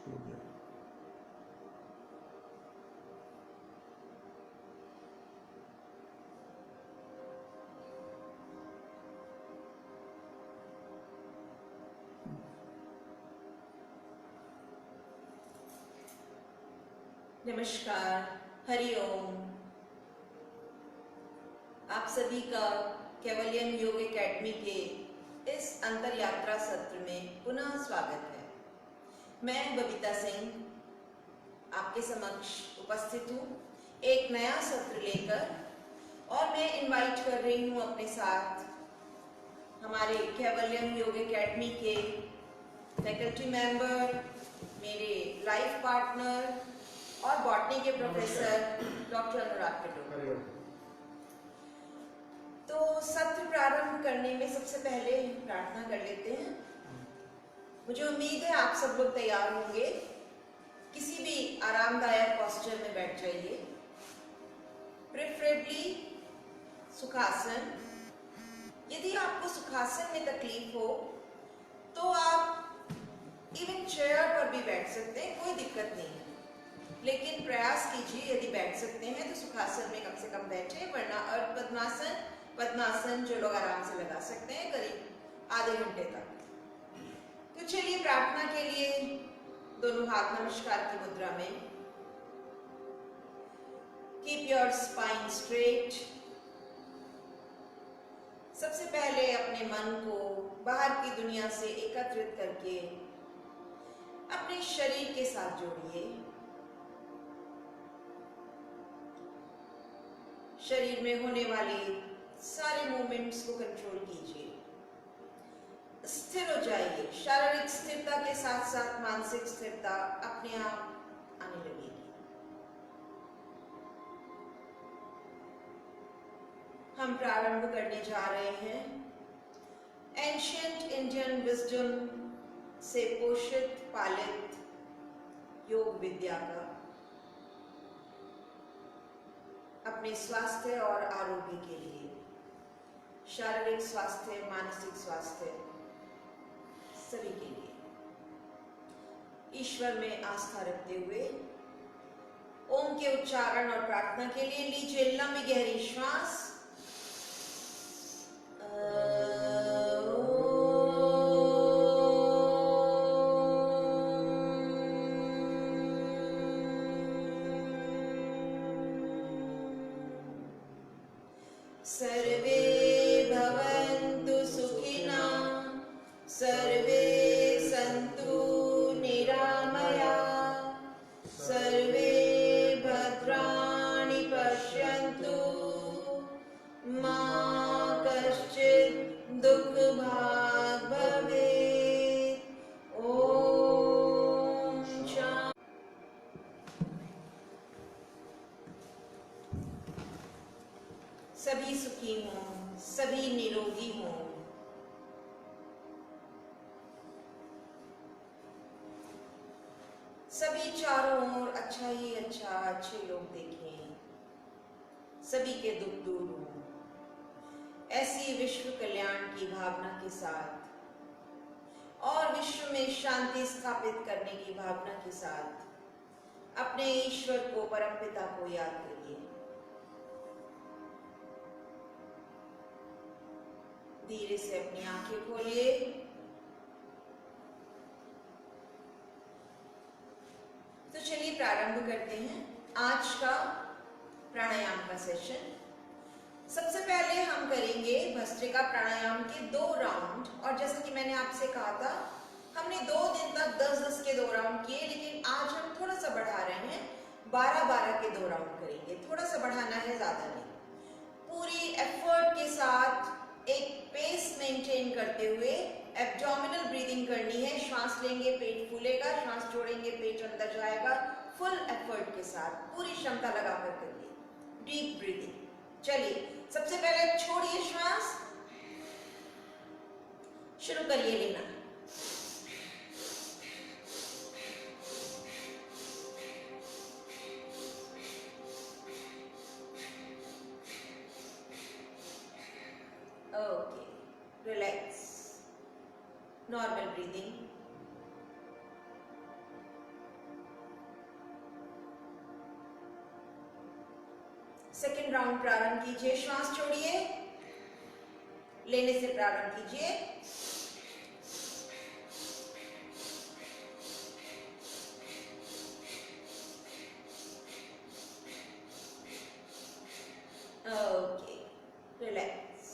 हो गया। नमस्कार, हरिओम। आप सभी का कैवल्यन योग एकेडमी के इस अंतर यात्रा सत्र में पुनः स्वागत है। मैं बबीता सिंह आपके समक्ष उपस्थित हूँ एक नया सत्र लेकर, और मैं इनवाइट कर रही हूँ अपने साथ हमारे कैवल्यन योग एकेडमी के फैकल्टी मेंबर, मेरे लाइफ पार्टनर और बॉटनी के प्रोफेसर डॉक्टर अनुराग कटोच। तो सत्र प्रारंभ करने में सबसे पहले प्रार्थना कर लेते हैं। मुझे उम्मीद है आप सब लोग तैयार होंगे। किसी भी आरामदायक पोस्चर में बैठ जाइए, प्रेफरेबली सुखासन। यदि आपको सुखासन में तकलीफ हो तो आप इवन चेयर पर भी बैठ सकते हैं, कोई दिक्कत नहीं है। लेकिन प्रयास कीजिए, यदि बैठ सकते हैं तो सुखासन में कम से कम बैठे, वरना अर्ध पद्मासन जो लोग आराम से लगा सकते हैं करीब आधे घंटे तक। तो चलिए प्रार्थना के लिए दोनों हाथ नमस्कार की मुद्रा में। Keep your spine straight. सबसे पहले अपने मन को बाहर की दुनिया से एकत्रित करके अपने शरीर के साथ जोड़िए। शरीर में होने वाले सारे मूवमेंट्स को कंट्रोल कीजिए। स्थिर हो जाइए। शारीरिक स्थिरता के साथ साथ मानसिक स्थिरता अपने आप आने लगेगी। हम प्रारंभ करने जा रहे हैं एंशिएंट इंडियन विजडम से पोषित पालित योग विद्या का, अपने स्वास्थ्य और आरोग्य के लिए, शारीरिक स्वास्थ्य, मानसिक स्वास्थ्य, सभी के लिए। ईश्वर में आस्था रखते हुए ओम के उच्चारण और प्रार्थना के लिए लीजिए लंबी गहरी श्वास। सर्वे भवन्तु सुखिनः, सर्वे सन्तु निरामयाः, सर्वे भद्राणि पश्यन्तु, मा कश्चित् दुःखभाग् भवेत्। ॐ शान्ति। सभी सुखी हों, सभी निरोगी हों। सभी चारों ओर अच्छा ही अच्छा, अच्छे लोग देखें, सभी के दुख दूर हों। ऐसी विश्व कल्याण की भावना के साथ और विश्व में शांति स्थापित करने की भावना के साथ अपने ईश्वर को, परमपिता को याद करिए। धीरे से अपनी आंखें खोलिए। तो चलिए प्रारंभ करते हैं आज का प्राणायाम का सेशन। सबसे पहले हम करेंगे भस्त्रिका प्राणायाम के 2 राउंड, और जैसा कि मैंने आपसे कहा था हमने 2 दिन तक 10-10 के 2 राउंड किए, लेकिन आज हम थोड़ा सा बढ़ा रहे हैं, 12-12 के 2 राउंड करेंगे। थोड़ा सा बढ़ाना है, ज्यादा नहीं। पूरी एफर्ट के साथ एक पेस मेंटेन करते हुए एब्डोमिनल ब्रीदिंग करनी है। श्वास लेंगे, पेट फूलेगा, श्वास छोड़ेंगे, पेट अंदर जाएगा। फुल एफर्ट के साथ पूरी क्षमता लगाकर करिए डीप ब्रीदिंग। चलिए सबसे पहले छोड़िए श्वास, शुरू करिए लेना। Okay, relax, normal breathing. Second round प्रारंभ कीजिए। श्वास छोड़िए, लेने से प्रारंभ कीजिए। Okay, relax.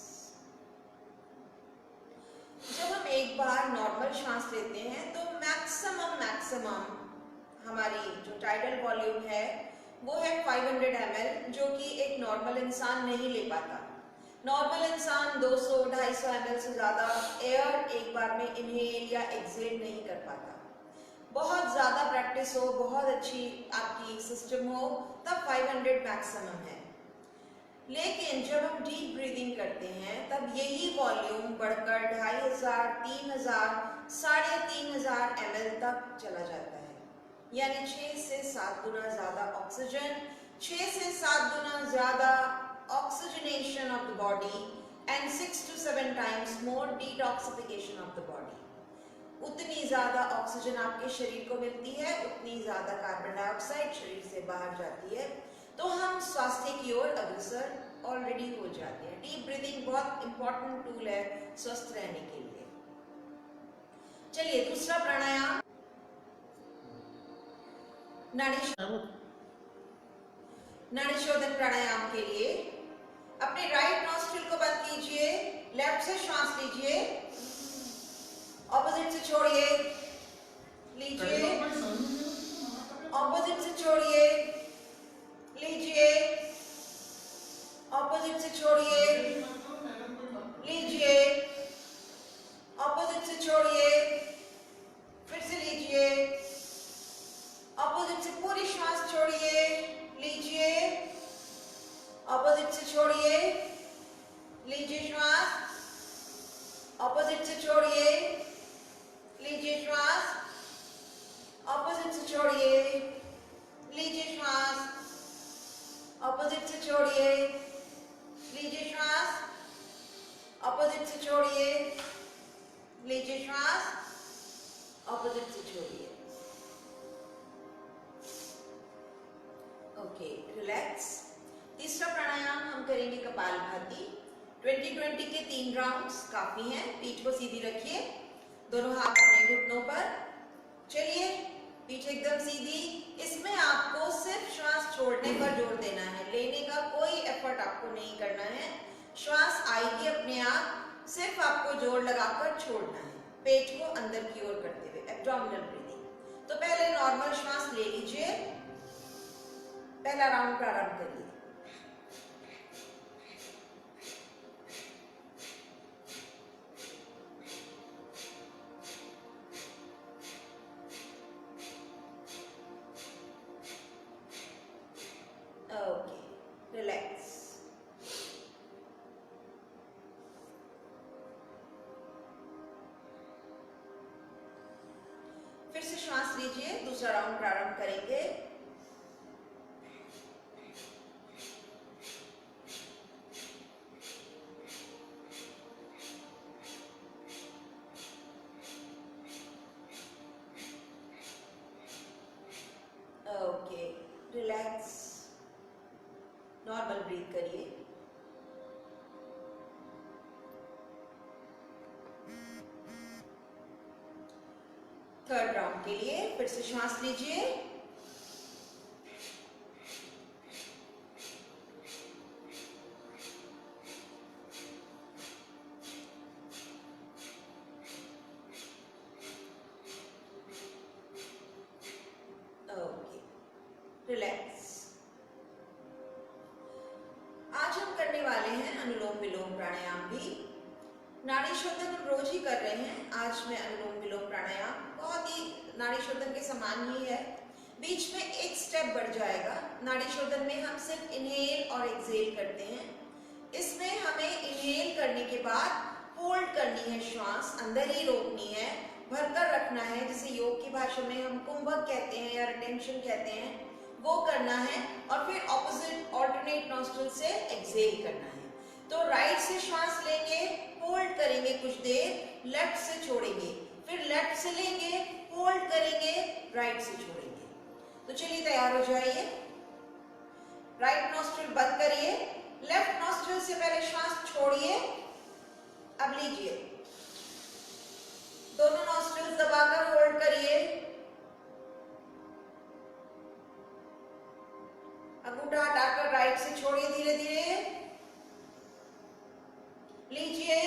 जब हम एक बार नॉर्मल श्वास लेते हैं तो मैक्सिमम हमारी जो टाइडल वॉल्यूम है वो है 500 ml, जो कि एक नॉर्मल इंसान नहीं ले पाता। नॉर्मल इंसान 200-250 ml से ज्यादा एयर एक बार में इनहेल या एक्सहेल नहीं कर पाता। बहुत ज्यादा प्रैक्टिस हो, बहुत अच्छी आपकी सिस्टम हो, तब 500 मैक्सिमम है। लेकिन जब हम डीप ब्रीदिंग करते हैं तब यही वॉल्यूम बढ़कर 2500, 3000, 3500 ml तक चला जाता है। यानी 6 से 7 गुना ज्यादा ऑक्सीजन, 6 से 7 गुना ज्यादा oxygenation of the body and 6 to 7 times more detoxification of the body। उतनी ज्यादा ऑक्सीजन आपके शरीर को मिलती है, उतनी ज्यादा कार्बन डाइऑक्साइड शरीर से बाहर जाती है, तो हम स्वास्थ्य की ओर अग्रसर ऑलरेडी हो जाते हैं। डीप ब्रीदिंग बहुत इंपॉर्टेंट टूल है स्वस्थ रहने के लिए। चलिए दूसरा प्राणायाम, नाड़ी शोधन प्राणायाम के लिए अपने राइट नॉस्ट्रिल को बंद कीजिए, लेफ्ट से श्वास लीजिए, ऑपोजिट से छोड़िए, लीजिए, ऑपोजिट से छोड़िए, लीजिए, ऑपोजिट से छोड़िए, लीजिए, ऑपोजिट से छोड़िए, फिर से लीजिए, ऑपोजिट से पूरी श्वास छोड़िए, लीजिए, ऑपोजिट से छोड़िए, लीजिए श्वास, ऑपोजिट से छोड़िए, लीजिए श्वास, ऑपोजिट से छोड़िए, लीजिए श्वास, ऑपोजिट से छोड़िए, लीजिए श्वास, ऑपोजिट से छोड़िए, लीजिए श्वास, ऑपोजिट से छोड़िए। Okay, relax. तीसरा प्राणायाम हम करेंगे कपालभाति। 20-20 के 3 राउंड्स काफी हैं। पीठ को सीधी रखिए, दोनों हाथ अपने घुटनों पर। चलिए, पीठ एकदम सीधी। इसमें आपको सिर्फ श्वास छोड़ने पर जोर देना है, लेने का कोई एफर्ट आपको नहीं करना है। श्वास आएगी अपने आप, सिर्फ आपको जोर लगाकर छोड़ना है, पेट को अंदर की ओर करते हुए, एब्डोमिनल ब्रीदिंग। तो पहले नॉर्मल श्वास ले लीजिए, पहला राउंड प्रारंभ करिए। Okay, relax. फिर से श्वास लीजिए, दूसरा राउंड प्रारंभ करेंगे। ओके, रिलैक्स, नॉर्मल ब्रीथ करिए। थर्ड राउंड के लिए फिर से श्वास लीजिए, ओके, रिलैक्स। आज हम करने वाले हैं अनुलोम विलोम प्राणायाम भी। नाड़ी शोधन हम रोज ही कर रहे हैं, आज मैं अनुलोम विलोम प्राणायाम बहुत ही नाड़ी शोधन के समान ही है, बीच में एक स्टेप बढ़ जाएगा। नाड़ी शोधन में हम सिर्फ इनहेल और एक्सहेल करते हैं, इसमें हमें इनहेल करने के बाद होल्ड करनी है, श्वास अंदर ही रोकनी है, भरकर रखना है, जिसे योग की भाषा में हम कुंभक कहते हैं या रिटेंशन कहते हैं, वो करना है। और फिर ऑपोजिट ऑल्टरनेट नॉस्ट्रिल से एक्सहेल करना है। तो राइट से श्वास लेंगे, होल्ड करेंगे कुछ देर, लेफ्ट से छोड़ेंगे, फिर लेफ्ट से लेंगे, होल्ड करेंगे, राइट से छोड़ेंगे। तो चलिए तैयार हो जाइए। राइट नॉस्ट्रिल बंद करिए, लेफ्ट नॉस्ट्रिल से पहले श्वास छोड़िए, अब लीजिए, दोनों नॉस्ट्रिल्स दबाकर होल्ड करिए, अंगूठा हटाकर राइट से छोड़िए, धीरे धीरे लीजिए,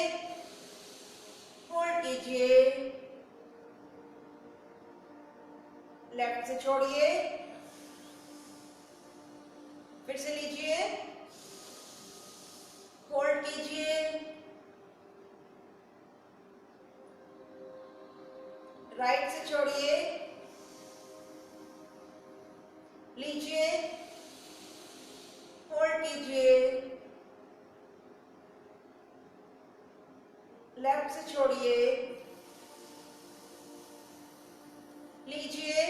होल्ड कीजिए, लेफ्ट से छोड़िए, फिर से लीजिए, होल्ड कीजिए, राइट से छोड़िए, लीजिए, होल्ड कीजिए, लेफ्ट से छोड़िए, लीजिए,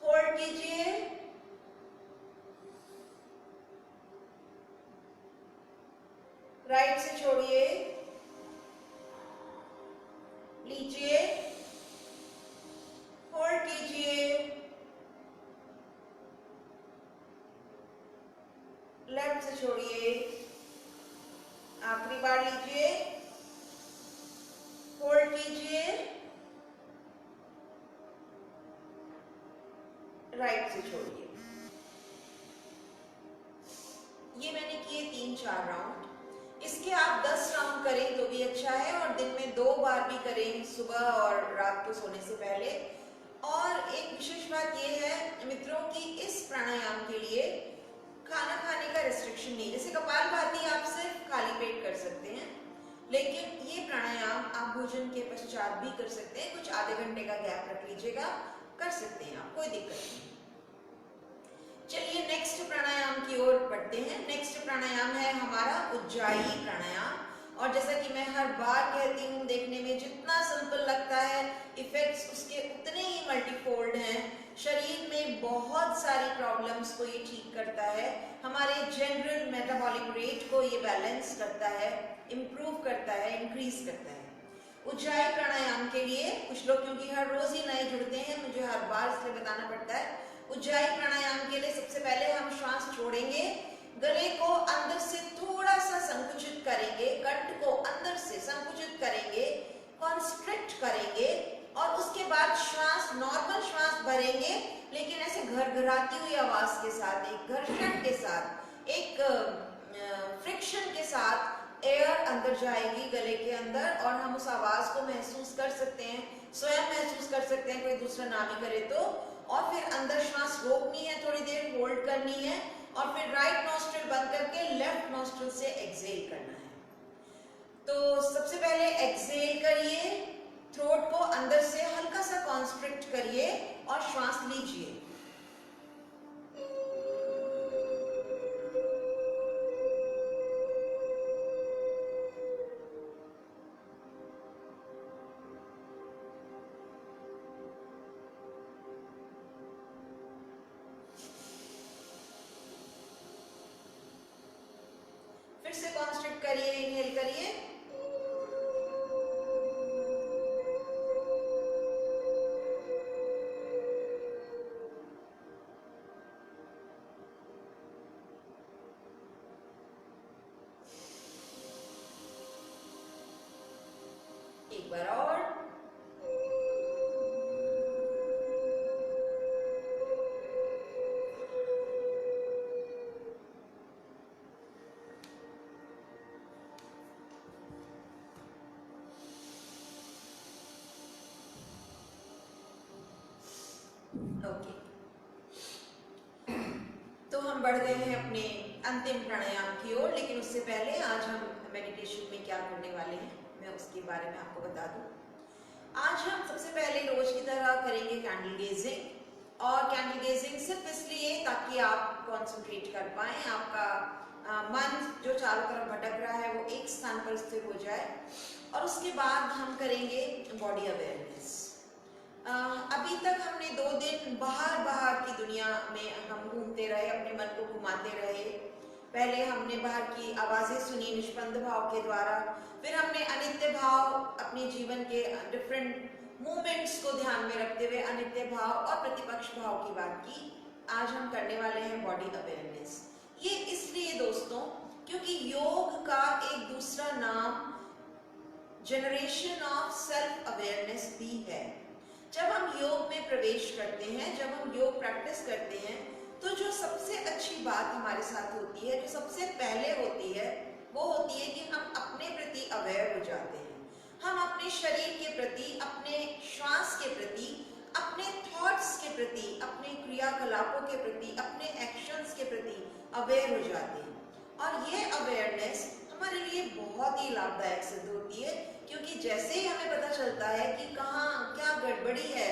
होल्ड कीजिए, राइट से छोड़िए, लीजिए, होल्ड कीजिए, लेफ्ट से छोड़िए, आखिरी बार लीजिए, होल्ड कीजिए, राइट से छोड़िए। ये मैंने किए 3-4 राउंड। इसके आप 10 राउंड करें तो भी अच्छा है, और दिन में 2 बार भी करें, सुबह और रात को सोने से पहले। और एक विशेष बात यह है मित्रों कि इस प्राणायाम के लिए खाना खाने का रेस्ट्रिक्शन नहीं। जैसे कपालभाति आप सिर्फ खाली पेट कर सकते हैं, लेकिन ये प्राणायाम आप भोजन के पश्चात भी कर सकते हैं। कुछ आधे घंटे का गैप रख लीजिएगा, कर सकते हैं आप, कोई दिक्कत नहीं। चलिए नेक्स्ट प्राणायाम की ओर बढ़ते हैं। नेक्स्ट प्राणायाम है हमारा उज्जायी प्राणायाम। और जैसा कि मैं हर बार कहती हूँ, देखने में जितना सिंपल लगता है, इफेक्ट्स उसके उतने ही मल्टीफोल्ड हैं। शरीर में बहुत सारी प्रॉब्लम्स को ये ठीक करता है, हमारे जनरल मेटाबॉलिक रेट को ये बैलेंस करता है, इम्प्रूव करता है, इंक्रीज करता है। उज्जायी प्राणायाम के लिए कुछ लोग क्योंकि हर रोज ही नए जुड़ते हैं, मुझे हर बार इसलिए बताना पड़ता है। उज्जायी प्राणायाम के लिए सबसे पहले हम श्वास छोड़ेंगे, गले को अंदर से थोड़ा सा संकुचित करेंगे, कंठ को अंदर से संकुचित करेंगे, कॉन्स्ट्रिक्ट करेंगे, और उसके बाद श्वास नॉर्मल श्वास भरेंगे, लेकिन ऐसे घरघराती हुई आवाज के साथ, एक घर्षण के साथ, एक फ्रिक्शन के साथ एयर अंदर जाएगी गले के अंदर, और हम उस आवाज को महसूस कर सकते हैं, स्वयं महसूस कर सकते हैं, कोई दूसरा ना भी करे तो। और फिर अंदर श्वास रोकनी है, थोड़ी देर होल्ड करनी है, और फिर राइट नॉस्ट्रिल बंद करके लेफ्ट नॉस्ट्रिल से एक्सहेल करना है। तो सबसे पहले एक्सहेल करिए, थ्रोट को अंदर से हल्का सा कॉन्स्ट्रिक्ट करिए और श्वास लीजिए। फिर से कॉन्स्ट्रिक्ट करिए, इनहेल करिए, एक बार और, ओके। तो हम बढ़ गए हैं अपने अंतिम प्राणायाम की ओर, लेकिन उससे पहले आज हम मेडिटेशन में क्या करने वाले हैं मैं उसके बारे में आपको बता दूं। आज हम सबसे पहले रोज की तरह करेंगे कैंडल गेजिंग, और कैंडल गेजिंग सिर्फ इसलिए ताकि आप कंसंट्रेट कर पाएं, आपका मन जो चारों तरफ भटक रहा है वो एक स्थान पर स्थिर हो जाए। और उसके बाद हम करेंगे बॉडी अवेयरनेस। अभी तक हमने 2 दिन बाहर की दुनिया में हम घूमते रहे, अपने मन को घुमाते रहे। पहले हमने बाहर की आवाजें सुनी निष्पंद भाव के द्वारा, फिर हमने अनित्य भाव, अपने जीवन के डिफरेंट मूवमेंट्स को ध्यान में रखते हुए अनित्य भाव और प्रतिपक्ष भाव की बात की। आज हम करने वाले हैं बॉडी अवेयरनेस। ये इसलिए दोस्तों क्योंकि योग का एक दूसरा नाम जनरेशन ऑफ सेल्फ अवेयरनेस भी है। जब हम योग में प्रवेश करते हैं, जब हम योग प्रैक्टिस करते हैं, तो जो सबसे अच्छी बात हमारे साथ होती है, जो सबसे पहले होती है, वो होती है कि हम अपने प्रति अवेयर हो जाते हैं। हम अपने शरीर के प्रति, अपने श्वास के प्रति, अपने थॉट्स के प्रति, अपने क्रियाकलापों के प्रति, अपने एक्शंस के प्रति अवेयर हो जाते हैं। और ये अवेयरनेस हमारे लिए बहुत ही लाभदायक सिद्ध होती है, क्योंकि जैसे ही हमें पता चलता है कि कहाँ क्या गड़बड़ी है,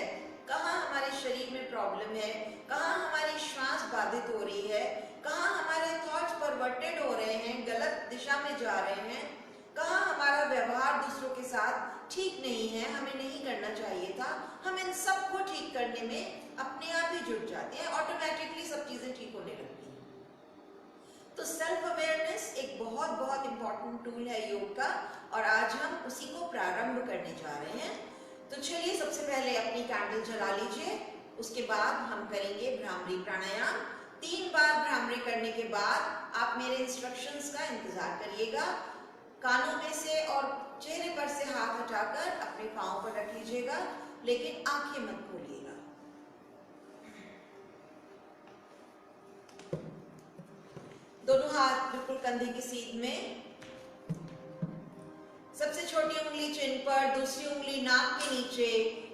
कहाँ हमारे शरीर में प्रॉब्लम है, कहाँ हमारी श्वास बाधित हो रही है, कहाँ हमारे थॉट्स परवर्टेड हो रहे हैं, गलत दिशा में जा रहे हैं, कहाँ हमारा व्यवहार दूसरों के साथ ठीक नहीं है, हमें नहीं करना चाहिए था, हम इन सब को ठीक करने में अपने आप ही जुट जाते हैं, ऑटोमेटिकली सब चीजें ठीक होने लगती हैं। तो सेल्फ अवेयरनेस एक बहुत बहुत इंपॉर्टेंट टूल है योग का, और आज हम उसी को प्रारंभ करने जा रहे हैं। तो चलिए सबसे पहले अपनी कैंडल जला लीजिए, उसके बाद हम करेंगे भ्रामरी प्राणायाम। 3 बार भ्रामरी करने के बाद आप मेरे इंस्ट्रक्शंस का इंतजार करिएगा। कानों में से और चेहरे पर से हाथ हटाकर अपने पांव पर रख लीजिएगा, लेकिन आंखें मत खोलिएगा। दोनों हाथ बिल्कुल कंधे की सीध में। सबसे छोटी उंगली चिन पर, दूसरी उंगली नाक के नीचे,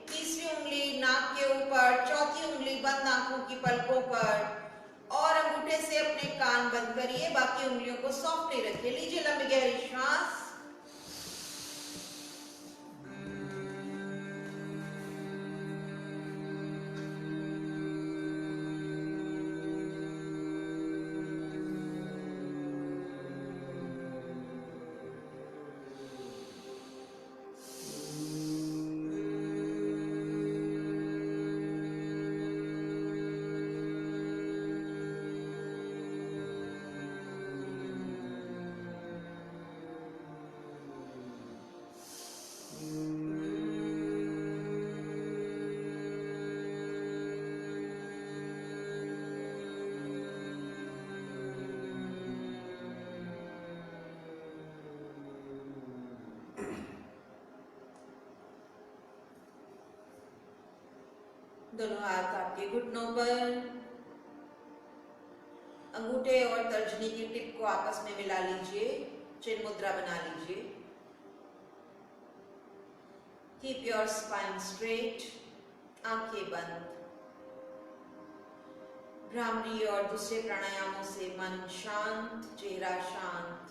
तीसरी उंगली नाक के ऊपर, चौथी उंगली बंद आंखों की पलकों पर, और अंगूठे से अपने कान बंद करिए, बाकी उंगलियों को सॉफ्टली रखिए। लीजिए लंबी गहरी श्वास। दोनों हाथ आपके घुटनों पर, अंगूठे और तर्जनी की टिप को आपस में मिला लीजिए, चिन्ह मुद्रा बना लीजिए। कीप योर स्पाइन स्ट्रेट, आंखें बंद। भ्रामरी और दूसरे प्राणायामों से मन शांत, चेहरा शांत।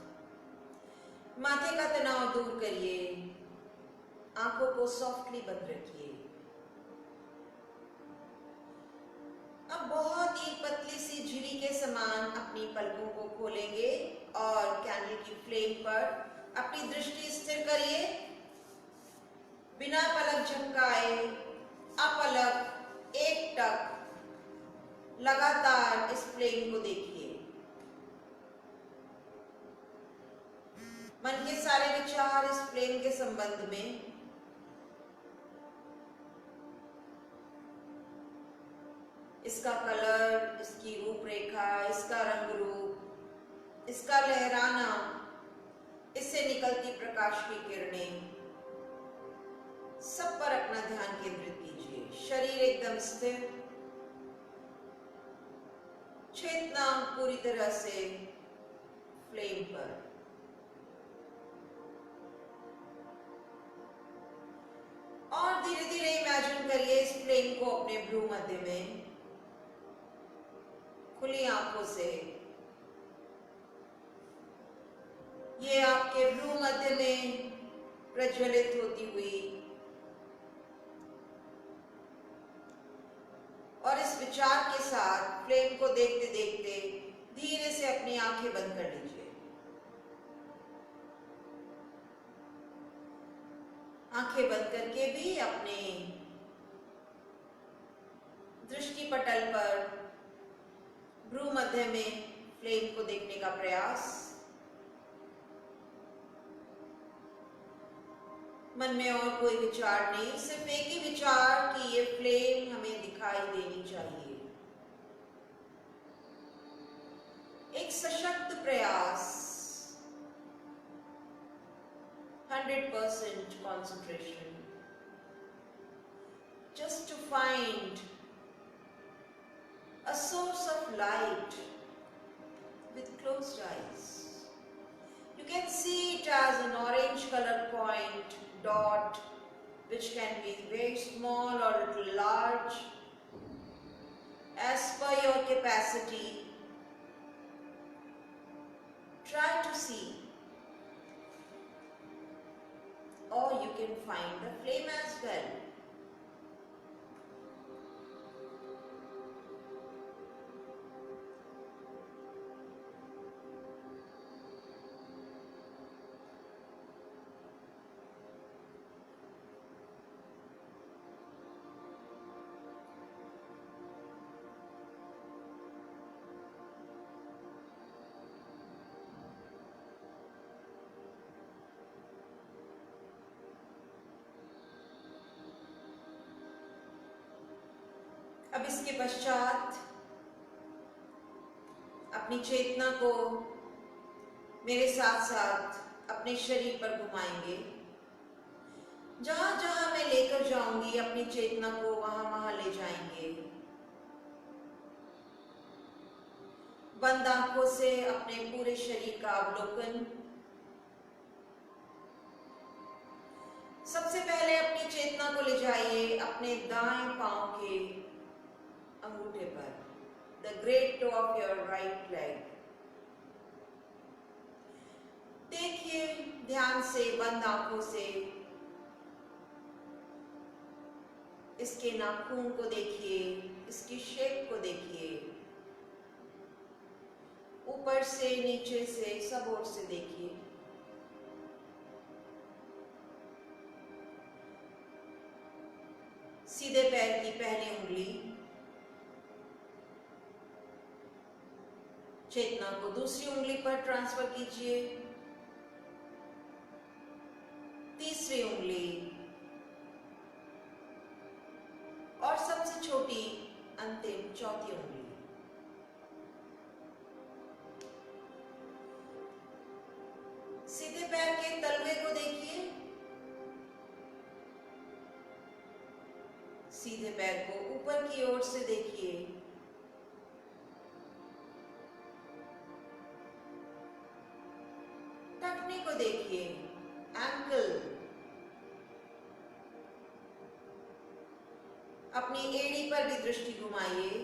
माथे का तनाव दूर करिए, आंखों को सॉफ्टली बंद रखिए। अब बहुत ही पतली सी झिरी के समान अपनी पलकों को खोलेंगे और कैंडल की फ्लेम पर अपनी दृष्टि स्थिर करिए। बिना पलक झपकाए, अपलक, एकटक लगातार इस फ्लेम को देखिए। मन के सारे विचार इस फ्लेम के संबंध में, इसका कलर, इसकी रूपरेखा, इसका रंग रूप, इसका लहराना, इससे निकलती प्रकाश की किरणें, सब पर अपना ध्यान केंद्रित कीजिए। शरीर एकदम स्थिर, चेतना पूरी तरह से फ्लेम पर। और धीरे धीरे इमेजिन करिए इस फ्लेम को अपने भ्रू मध्य में, खुली आंखों से ये आपके भ्रू मध्य में प्रज्वलित होती हुई, और इस विचार के साथ फ्लेम को देखते देखते धीरे से अपनी आंखें बंद कर लीजिए। आंखें बंद करके भी अपने दृष्टि पटल पर भ्रू मध्य में फ्लेम को देखने का प्रयास। मन में और कोई विचार नहीं, सिर्फ एक ही विचार कि ये फ्लेम हमें दिखाई देनी चाहिए। 100% concentration, just to find a source of light with closed eyes. You can see it as an orange color point, dot, which can be very small or a little large, as per your capacity. Try to see, or you can find the flame as well. अब इसके पश्चात अपनी चेतना को मेरे साथ साथ अपने शरीर पर घुमाएंगे। जहां जहां मैं लेकर जाऊंगी अपनी चेतना को वहां वहां ले जाएंगे। बंद आंखों से अपने पूरे शरीर का अवलोकन। सबसे पहले अपनी चेतना को ले जाइए अपने दाएं पांव के अंगूठे पर, the great toe of your right leg. देखिए ध्यान से, बंद आंखों से इसके नाखून को देखिए, इसकी शेप को देखिए, ऊपर से नीचे से सब ओर से देखिए। सीधे पैर की पहली उंगली, चेतना को दूसरी उंगली पर ट्रांसफर कीजिए, तीसरी उंगली और सबसे छोटी अंतिम चौथी उंगली। सीधे पैर के तलवे को देखिए, सीधे पैर को ऊपर की ओर से देखिए। टखने को देखिए, एंकल। अपनी एड़ी पर भी दृष्टि घुमाइए।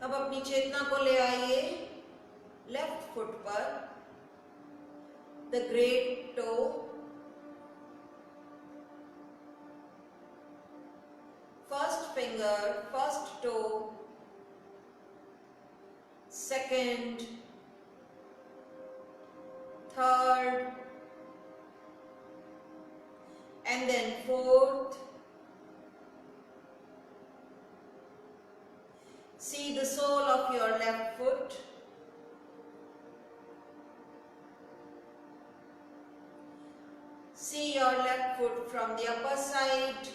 अब अपनी चेतना को ले आइए लेफ्ट फुट पर, the great toe, first finger, first toe, second, third, and then fourth. See the sole of your left foot. See your left foot from the upper side.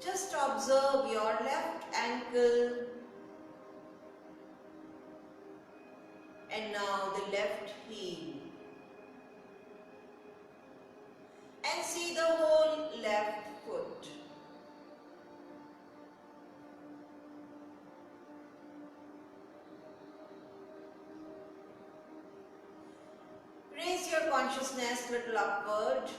Just observe your left ankle and now the left heel, and see the whole left foot. Raise your consciousness little upward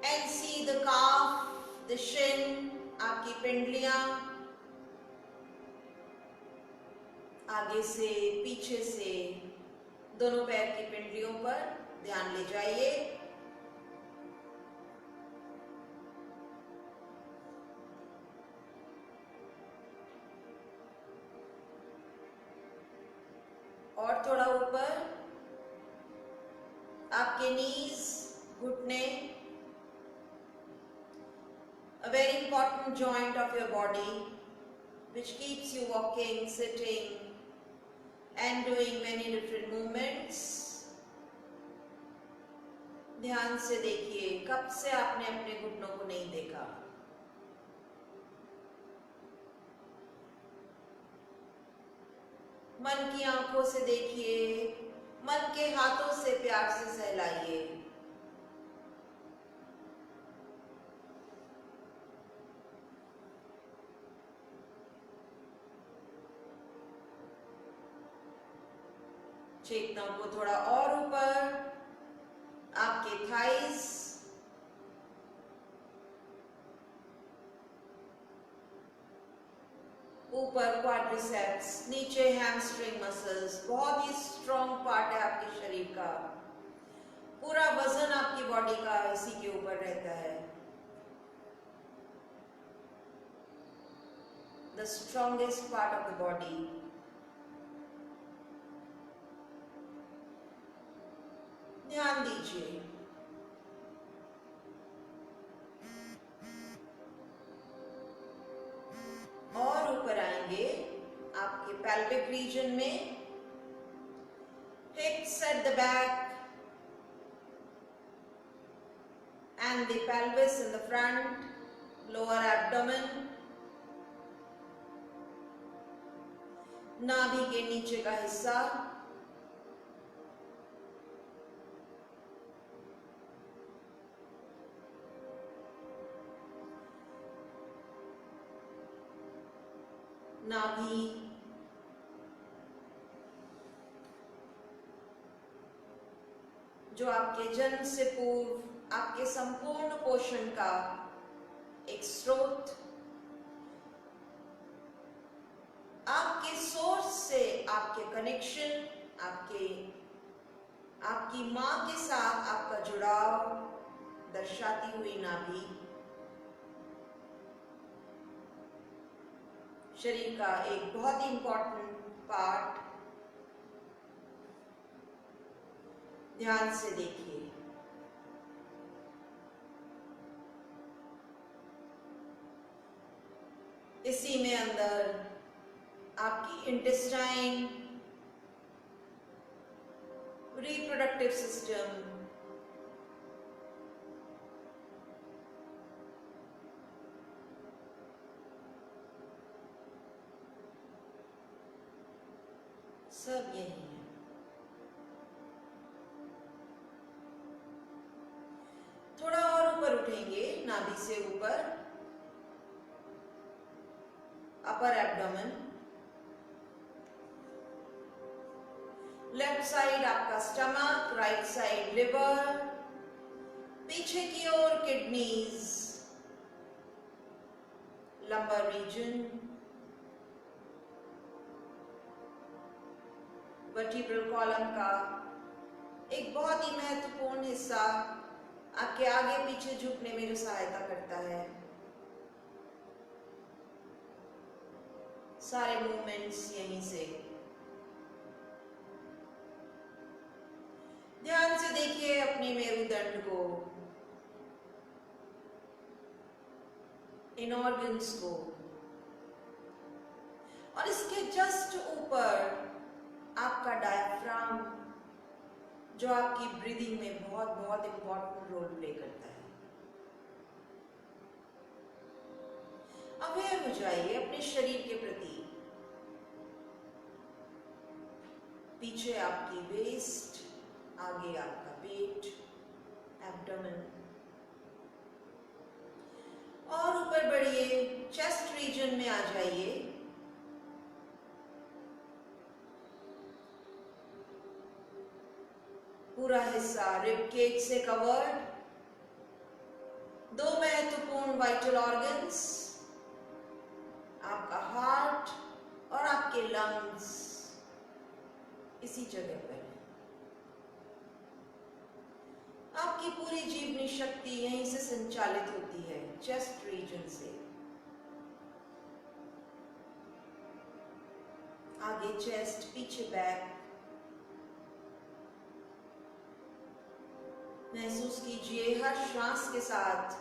and see the calf, the shin, आपकी पिंडलियां, आगे से पीछे से दोनों पैर की पिंडलियों पर ध्यान ले जाइए। और थोड़ा ऊपर आपके नीज, घुटने, a very important joint of your body which keeps you walking, sitting and doing many different movements. ध्यान से देखिए, कब से आपने अपने घुटनों को नहीं देखा। मन की आंखों से देखिए, मन के हाथों से प्यार से सहलाइए। चेतना को थोड़ा और ऊपर, आपके थाइस, ऊपर क्वाड्रिसेप्स, नीचे हैमस्ट्रिंग मसल्स। बहुत ही स्ट्रॉन्ग पार्ट है आपके शरीर का। पूरा वजन आपकी बॉडी का इसी के ऊपर रहता है। The strongest part of the body. ध्यान दीजिए। और ऊपर आएंगे आपके pelvic रीजन में, hips at the back and the pelvis in the front, lower abdomen, नाभि के नीचे का हिस्सा, नाभि, जो आपके जन्म से पूर्व आपके संपूर्ण पोषण का एक स्रोत, आपके सोर्स से आपके कनेक्शन, आपकी मां के साथ आपका जुड़ाव दर्शाती हुई नाभि, शरीर का एक बहुत ही इंपॉर्टेंट पार्ट। ध्यान से देखिए। इसी में अंदर आपकी इंटेस्टाइन, रिप्रोडक्टिव सिस्टम, सब यही है। थोड़ा और ऊपर उठेंगे, नाभि से ऊपर, अपर एब्डोमेन, लेफ्ट साइड आपका स्टमक, राइट साइड लिवर, पीछे की ओर kidneys, lumbar region, vertebral column का एक बहुत ही महत्वपूर्ण हिस्सा, आपके आगे पीछे झुकने में जो सहायता करता है। सारे मूवमेंट्स यहीं से। ध्यान से देखिए अपने मेरुदंड को, इन ऑर्गन्स को, और इसके जस्ट ऊपर आपका डायफ्राम, जो आपकी ब्रीदिंग में बहुत बहुत इंपॉर्टेंट रोल प्ले करता है। अवेयर हो जाइए अपने शरीर के प्रति। पीछे आपकी वेस्ट, आगे आपका पेट, एब्डोमेन, और ऊपर बढ़िए, चेस्ट रीजन में आ जाइए। पूरा हिस्सा रिब केज से कवर्ड, दो महत्वपूर्ण वाइटल ऑर्गन्स, आपका हार्ट और आपके लंग्स इसी जगह पर है। आपकी पूरी जीवनी शक्ति यहीं से संचालित होती है, चेस्ट रीजन से। आगे चेस्ट, पीछे बैक। महसूस कीजिए हर श्वास के साथ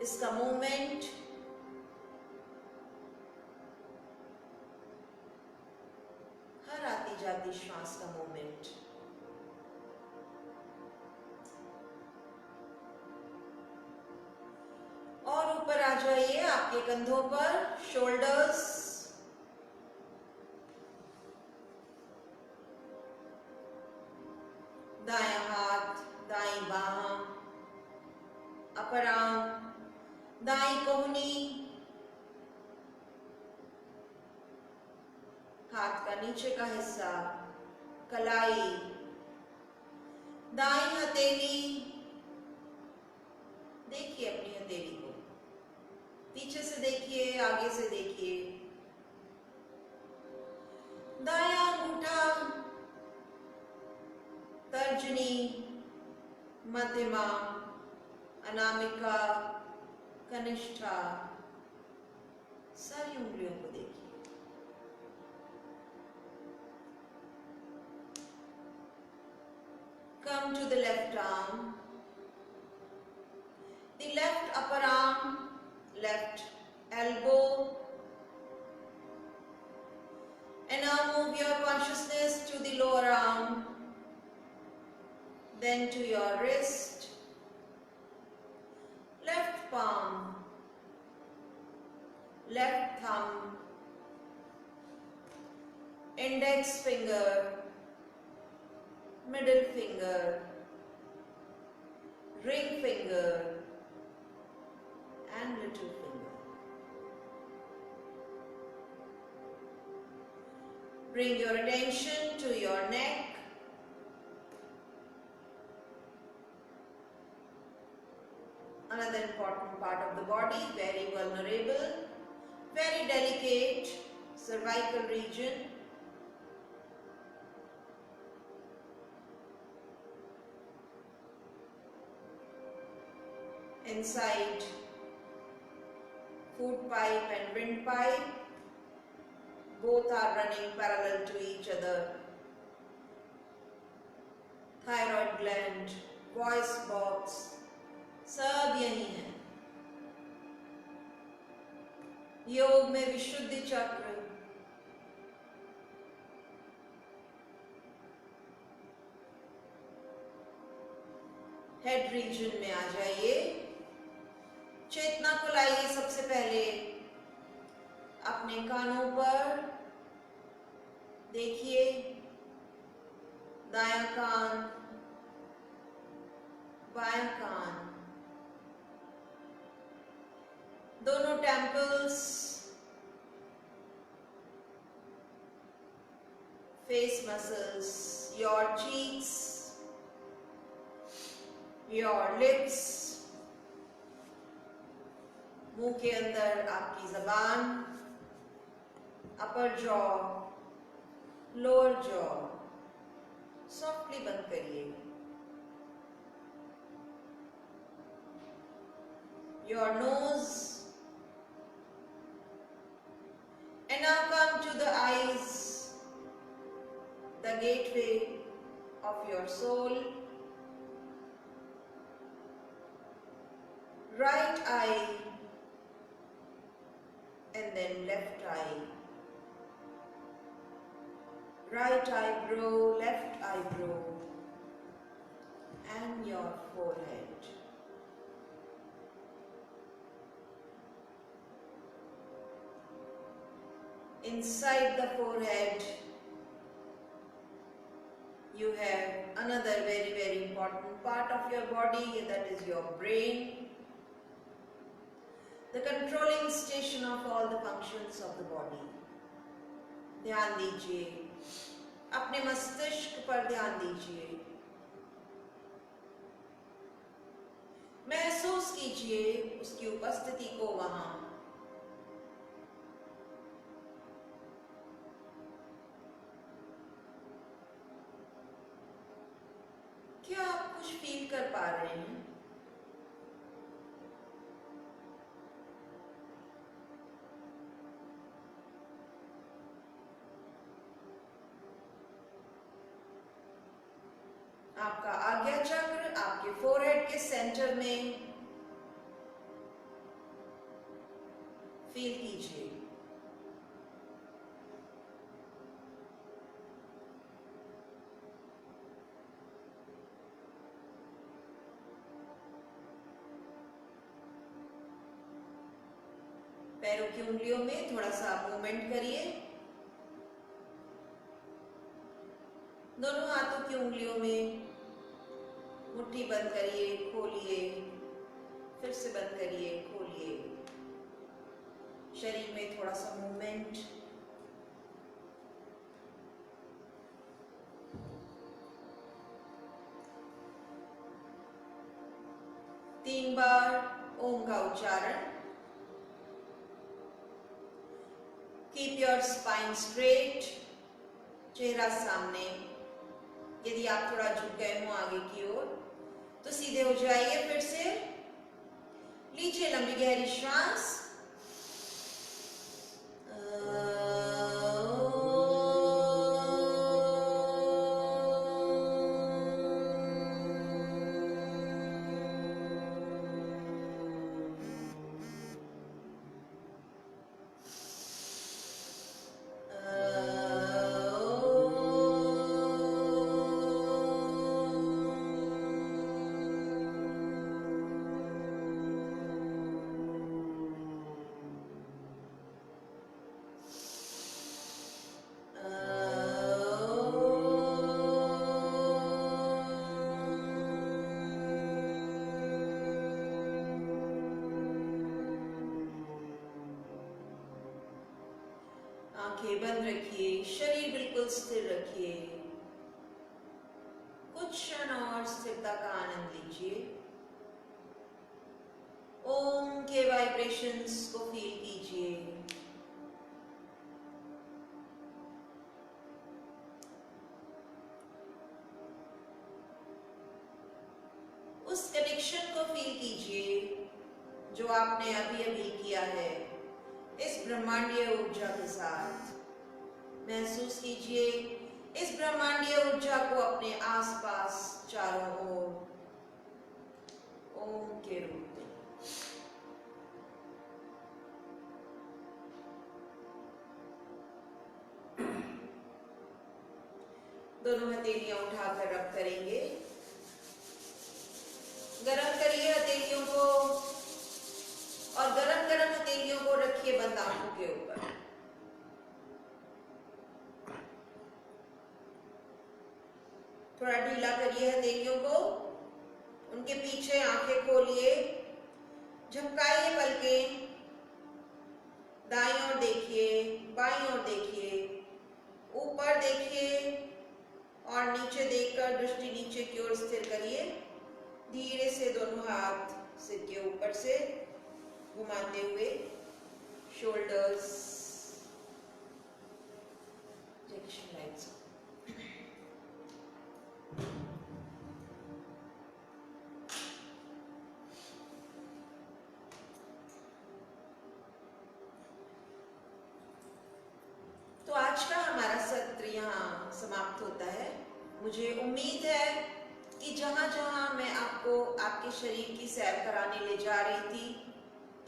इसका मूवमेंट, हर आती जाती श्वास का मूवमेंट। आपके कंधों पर, शोल्डर्स, दायां हाथ, दाईं बाह, अपर आर्म, दाईं कोहनी, हाथ का नीचे का हिस्सा, कलाई, दाईं हथेली, देखिए अपनी हथेली को, पीछे से देखिए, आगे से देखिए, दायां अंगूठा, तर्जनी, मध्यमा, अनामिका, कनिष्ठा, सारी उंगलियों को देखिए। Come to the left arm, the left upper arm, left elbow, and now move your consciousness to the lower arm, then to your wrist, left palm, left thumb, index finger, middle finger, ring finger, and little finger. Bring your attention to your neck. Another important part of the body, very vulnerable, very delicate, cervical region. Inside food pipe and windpipe, both are running parallel to each other. Thyroid gland, voice box, सब यही है। योग में विशुद्धि चक्र, head region में आ जाइए, चेतना को लाइए सबसे पहले अपने कानों पर, देखिए दायां कान, बायां कान, दोनों temples, face muscles, your cheeks, your lips, मुंह के अंदर आपकी जबान, अपर जॉ, लोअर जॉ, सॉफ्टली बंद करिए। Your nose, and now come to the eyes, the gateway of your soul. Right eye, and then left eye. Right eyebrow, left eyebrow, and your forehead. Inside the forehead, you have another very important part of your body, that is your brain, the controlling station of all the functions of the body. ध्यान दीजिए, अपने मस्तिष्क पर ध्यान दीजिए, महसूस कीजिए उसकी उपस्थिति को वहां। क्या आप कुछ फील कर पा रहे हैं? आपका आज्ञा चक्र आपके फोरहेड के सेंटर में फील कीजिए। पैरों की उंगलियों में थोड़ा सा मूवमेंट करिए। दोनों हाथों की उंगलियों में मुट्ठी बंद करिए, खोलिए, फिर से बंद करिए, खोलिए। शरीर में थोड़ा सा मूवमेंट। तीन बार ओम का उच्चारण। कीप योर स्पाइन स्ट्रेट, चेहरा सामने। यदि आप थोड़ा झुक गए हो आगे की ओर तो सीधे हो जाइए। फिर से लीजिए लंबी गहरी श्वास। आंखें बंद रखिए, शरीर बिल्कुल स्थिर रखिए। कुछ क्षण और स्थिरता का आनंद लीजिए। ओम के वाइब्रेशंस को फील कीजिए। उस कनेक्शन को फील कीजिए जो आपने अभी अभी किया है इस ब्रह्मांडीय ऊर्जा के साथ। महसूस कीजिए इस ब्रह्मांडीय ऊर्जा को अपने आसपास चारों ओर ओम के रूप में। दोनों हथेलियां उठाकर रब करेंगे। गरम करिए हथेलियों को और गरम गरम हथेलियों को रखिए बंद आंखों के ऊपर। थोड़ा ढीला करिए हथेलियों को, उनके पीछे आंखें खोलिए, झपकाइए पलकें। दाईं ओर देखिए, बाईं ओर देखिए, ऊपर देखिए और नीचे देखकर दृष्टि नीचे की ओर स्थिर करिए। धीरे से दोनों हाथ सिर के ऊपर से घुमाते हुए शोल्डर्स तो आज का हमारा सत्र यहाँ समाप्त होता है। मुझे उम्मीद है कि जहाँ जहाँ मैं आपको आपके शरीर की सैर कराने ले जा रही थी,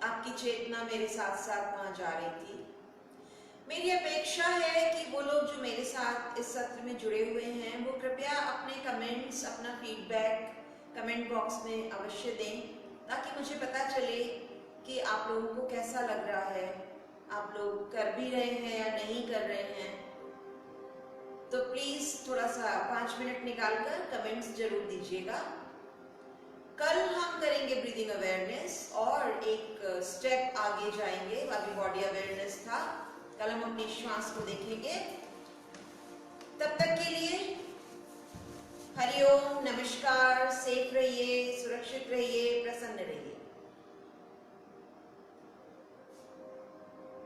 आपकी चेतना मेरे साथ साथ वहाँ जा रही थी। मेरी अपेक्षा है कि वो लोग जो मेरे साथ इस सत्र में जुड़े हुए हैं वो कृपया अपने कमेंट्स, अपना फीडबैक कमेंट बॉक्स में अवश्य दें, ताकि मुझे पता चले कि आप लोगों को कैसा लग रहा है, आप लोग कर भी रहे हैं या नहीं कर रहे हैं। तो प्लीज थोड़ा सा 5 मिनट निकालकर कमेंट्स जरूर दीजिएगा। कल हम करेंगे ब्रीदिंग अवेयरनेस और एक स्टेप आगे जाएंगे। अभी बॉडी अवेयरनेस था, कल हम अपनी श्वास को देखेंगे। तब तक के लिए हरिओम, नमस्कार, सेफ रहिए, सुरक्षित रहिए, प्रसन्न रहिए।